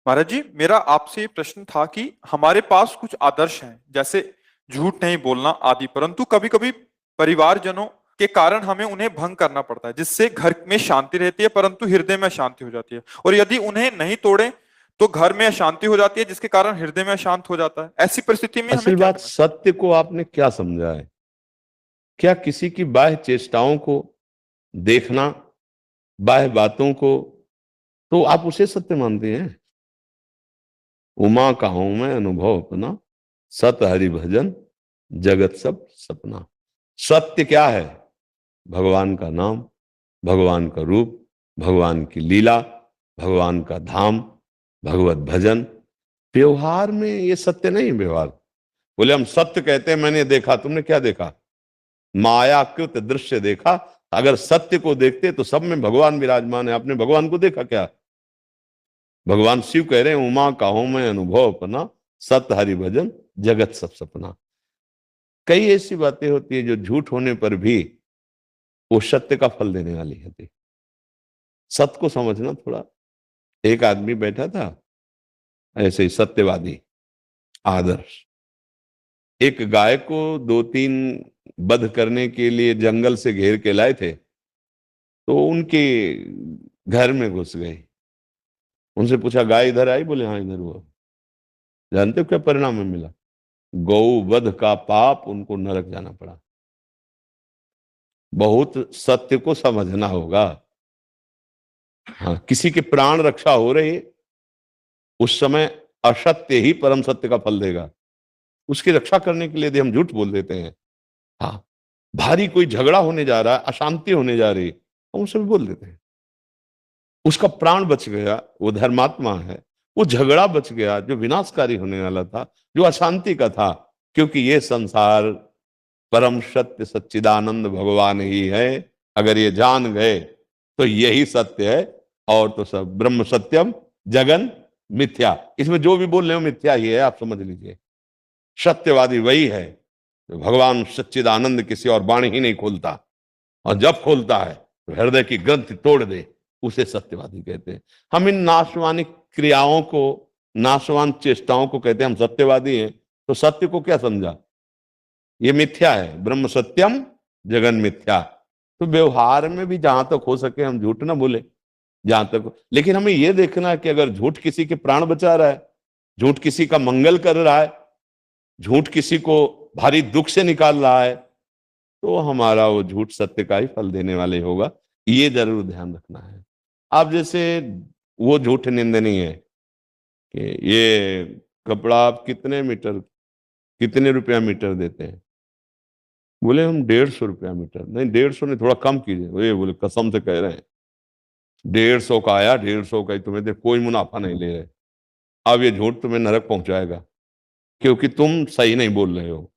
महाराज जी, मेरा आपसे ये प्रश्न था कि हमारे पास कुछ आदर्श हैं, जैसे झूठ नहीं बोलना आदि, परंतु कभी कभी परिवारजनों के कारण हमें उन्हें भंग करना पड़ता है, जिससे घर में शांति रहती है परंतु हृदय में अशांति हो जाती है। और यदि उन्हें नहीं तोड़े तो घर में अशांति हो जाती है, जिसके कारण हृदय में अशांत हो जाता है। ऐसी परिस्थिति में हमें असल क्या बात, करना चाहिए? सत्य को आपने क्या समझा है? क्या किसी की बाह्य चेष्टाओं को देखना, बाह्य बातों को, तो आप उसे सत्य मानते हैं? उमा कहाऊं मैं अनुभव अपना, सत हरि भजन जगत सब सपना। सत्य क्या है? भगवान का नाम, भगवान का रूप, भगवान की लीला, भगवान का धाम, भगवत भजन। व्यवहार में ये सत्य नहीं। व्यवहार बोले हम सत्य कहते हैं, मैंने देखा, तुमने क्या देखा? मायाकृत दृश्य देखा। अगर सत्य को देखते तो सब में भगवान विराजमान है। आपने भगवान को देखा क्या? भगवान शिव कह रहे हैं उमा काहू में अनुभव अपना, सत हरि भजन जगत सब सपना। कई ऐसी बातें होती है जो झूठ होने पर भी वो सत्य का फल देने वाली होती। सत्य को समझना थोड़ा। एक आदमी बैठा था ऐसे ही सत्यवादी, आदर्श। एक गाय को दो तीन वध करने के लिए जंगल से घेर के लाए थे, तो उनके घर में घुस गए। उनसे पूछा गाय इधर आई? बोले हाँ इधर हुआ। जानते हो क्या परिणाम में मिला? गौ वध का पाप उनको नरक जाना पड़ा। बहुत सत्य को समझना होगा। हाँ, किसी के प्राण रक्षा हो रही है, उस समय असत्य ही परम सत्य का फल देगा। उसकी रक्षा करने के लिए यदि हम झूठ बोल देते हैं, हाँ, भारी कोई झगड़ा होने जा रहा है, अशांति होने जा रही, हम उसे भी बोल देते हैं, उसका प्राण बच गया, वो धर्मात्मा है। वो झगड़ा बच गया जो विनाशकारी होने वाला था, जो अशांति का था। क्योंकि ये संसार परम सत्य सच्चिदानंद भगवान ही है। अगर ये जान गए तो यही सत्य है, और तो सब ब्रह्म सत्यम जगन मिथ्या। इसमें जो भी बोल रहे हो मिथ्या ही है, आप समझ लीजिए। सत्यवादी वही है जो भगवान सच्चिदानंद किसी और वाणी ही नहीं खोलता, और जब खोलता है तो हृदय की ग्रंथि तोड़ दे, उसे सत्यवादी कहते हैं। हम इन नाशवानी क्रियाओं को, नाशवान चेष्टाओं को कहते हैं हम सत्यवादी हैं। तो सत्य को क्या समझा? ये मिथ्या है, ब्रह्म सत्यम जगन मिथ्या। तो व्यवहार में भी जहां तक हो सके हम झूठ ना बोले, जहां तक। लेकिन हमें यह देखना है कि अगर झूठ किसी के प्राण बचा रहा है, झूठ किसी का मंगल कर रहा है, झूठ किसी को भारी दुख से निकाल रहा है, तो हमारा वो झूठ सत्य का ही फल देने वाले होगा। ये जरूर ध्यान रखना है। आप जैसे वो झूठ निंदनीय है कि ये कपड़ा आप कितने मीटर, कितने रुपया मीटर देते हैं? बोले हम 150 रुपया मीटर। नहीं 150 नहीं, थोड़ा कम कीजिए। वो बोले कसम से कह रहे हैं 150 का आया, 150 का ही तुम्हें दे, कोई मुनाफा नहीं ले रहे। अब ये झूठ तुम्हें नरक पहुंचाएगा, क्योंकि तुम सही नहीं बोल रहे हो।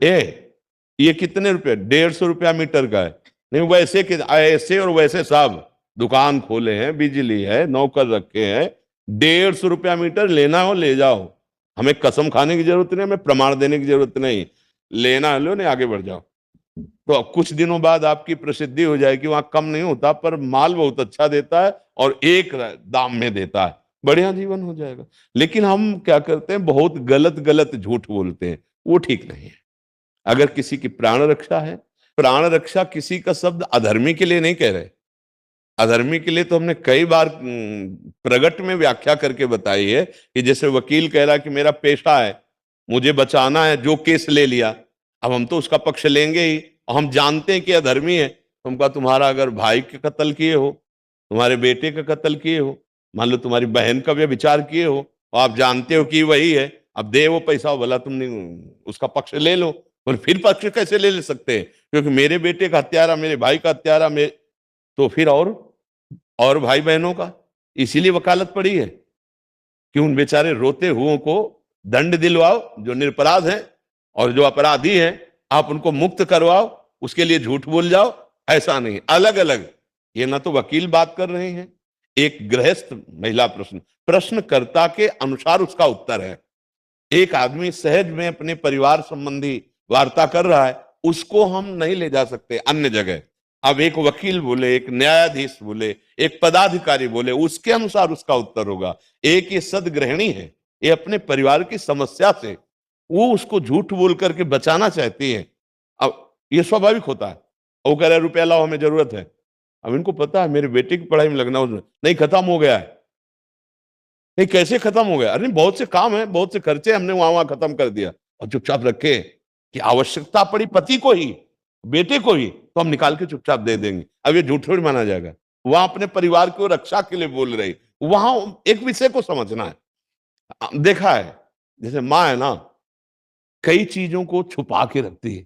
ये कितने रुपए? 150 रुपया मीटर का है। नहीं वैसे कि ऐसे और वैसे सब दुकान खोले हैं, बिजली है, नौकर रखे हैं। 150 रुपया मीटर लेना हो ले जाओ। हमें कसम खाने की जरूरत नहीं, हमें प्रमाण देने की जरूरत नहीं। लेना लो, नहीं आगे बढ़ जाओ। तो कुछ दिनों बाद आपकी प्रसिद्धि हो जाएगी। वहां कम नहीं होता, पर माल बहुत अच्छा देता है और एक दाम में देता है, बढ़िया जीवन हो जाएगा। लेकिन हम क्या करते हैं, बहुत गलत गलत झूठ बोलते हैं, वो ठीक नहीं है। अगर किसी की प्राण रक्षा है, प्राण रक्षा किसी का शब्द अधर्मी के लिए नहीं कह रहे। अधर्मी के लिए तो हमने कई बार प्रगट में व्याख्या करके बताई है कि जैसे वकील कह रहा है कि मेरा पेशा है, मुझे बचाना है, जो केस ले लिया, अब हम तो उसका पक्ष लेंगे ही। और हम जानते हैं कि अधर्मी है, तो हम कहा तुम्हारा अगर भाई के कत्ल किए हो, तुम्हारे बेटे का कत्ल किए हो, मान लो तुम्हारी बहन का भी विचार किए हो, और आप जानते हो कि वही है, अब दे वो पैसा, बोला तुमने उसका पक्ष ले लो। और फिर पक्ष कैसे ले सकते हैं? क्योंकि मेरे बेटे का हत्यारा, मेरे भाई का हत्यारा, तो फिर और भाई बहनों का। इसीलिए वकालत पड़ी है कि उन बेचारे रोते हुओं को दंड दिलवाओ जो निरपराध हैं, और जो अपराधी हैं आप उनको मुक्त करवाओ, उसके लिए झूठ बोल जाओ। ऐसा नहीं, अलग अलग। ये ना तो वकील बात कर रहे हैं, एक गृहस्थ महिला प्रश्नकर्ता के अनुसार उसका उत्तर है। एक आदमी सहज में अपने परिवार संबंधी वार्ता कर रहा है, उसको हम नहीं ले जा सकते अन्य जगह। अब एक वकील बोले, एक न्यायाधीश बोले, एक पदाधिकारी बोले, उसके अनुसार उसका उत्तर होगा। एक ये सदगृहिणी है, ये अपने परिवार की समस्या से वो उसको झूठ बोल करके बचाना चाहती है। अब ये स्वाभाविक होता है। वो कह रहे रुपया लाओ, हमें जरूरत है। अब इनको पता है मेरे बेटे की पढ़ाई में लगना, उसमें नहीं, खत्म हो गया है। नहीं, कैसे खत्म हो गया? अरे बहुत से काम है, बहुत से खर्चे हमने वहां खत्म कर दिया। और चुपचाप रखे कि आवश्यकता पड़ी पति को ही, बेटे को ही, तो हम निकाल के चुपचाप दे देंगे। अब ये झूठ थोड़ी माना जाएगा। वहां अपने परिवार की रक्षा के लिए बोल रही, वहां एक विषय को समझना है। देखा है, जैसे माँ है ना, कई चीजों को छुपा के रखती है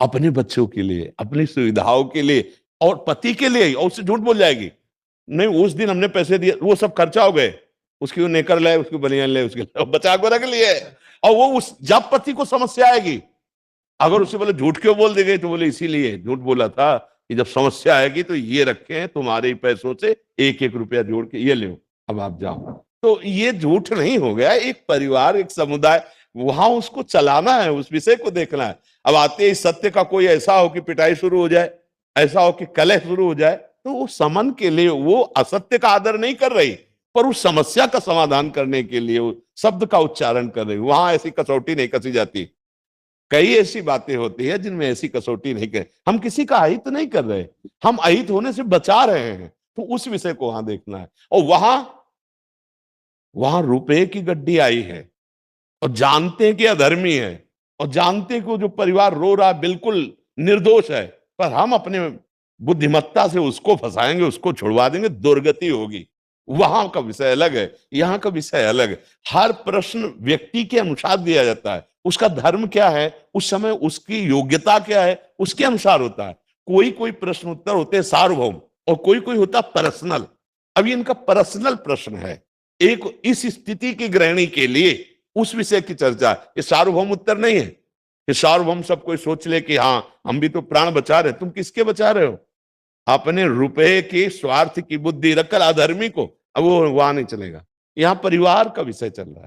अपने बच्चों के लिए, अपनी सुविधाओं के लिए और पति के लिए, और उससे झूठ बोल जाएगी। नहीं, उस दिन हमने पैसे दिए, वो सब खर्चा हो गए, उसकी वो नेकर लाए, उसकी बनियान लाए, उसके बचा को रख लिए। और वो उस जब पति को समस्या आएगी, अगर उससे बोले झूठ क्यों बोल देंगे, तो बोले इसीलिए झूठ बोला था कि जब समस्या आएगी तो ये रखे हैं तुम्हारे पैसों से, एक एक रुपया जोड़ के ये लो, अब आप जाओ। तो ये झूठ नहीं हो गया, एक परिवार, एक समुदाय, वहां उसको चलाना है, उस विषय को देखना है। अब आते ही सत्य का कोई ऐसा हो कि पिटाई शुरू हो जाए, ऐसा हो कि कलह शुरू हो जाए, तो वो समन के लिए वो असत्य का आदर नहीं कर रही, पर उस समस्या का समाधान करने के लिए वो शब्द का उच्चारण कर रही। वहां ऐसी कसौटी नहीं कसी जाती। कई ऐसी बातें होती है जिनमें ऐसी कसौटी नहीं कर, हम किसी का अहित नहीं कर रहे, हम अहित होने से बचा रहे हैं। तो उस विषय को वहां देखना है। और वहां वहां रुपए की गड्डी आई है, और जानते हैं कि अधर्मी है, और जानते हैं कि वो जो परिवार रो रहा है बिल्कुल निर्दोष है, पर हम अपने बुद्धिमत्ता से उसको फंसाएंगे, उसको छुड़वा देंगे, दुर्गति होगी। वहां का विषय अलग है, यहाँ का विषय अलग है। हर प्रश्न व्यक्ति के अनुसार दिया जाता है, उसका धर्म क्या है, उस समय उसकी योग्यता क्या है, उसके अनुसार होता है। कोई कोई प्रश्न उत्तर होते हैं सार्वभौम, और कोई कोई होता पर्सनल। अभी इनका पर्सनल प्रश्न है, एक इस स्थिति की गृहिणी के लिए उस विषय की चर्चा। ये सार्वभौम उत्तर नहीं है कि सार्वभौम सब कोई सोच ले कि हाँ हम भी तो प्राण बचा रहे हैं। तुम किसके बचा रहे हो? अपने रुपए के स्वार्थ की बुद्धि रखकर अधर्मी को। अब वो वहां नहीं चलेगा, यहाँ परिवार का विषय चल रहा है।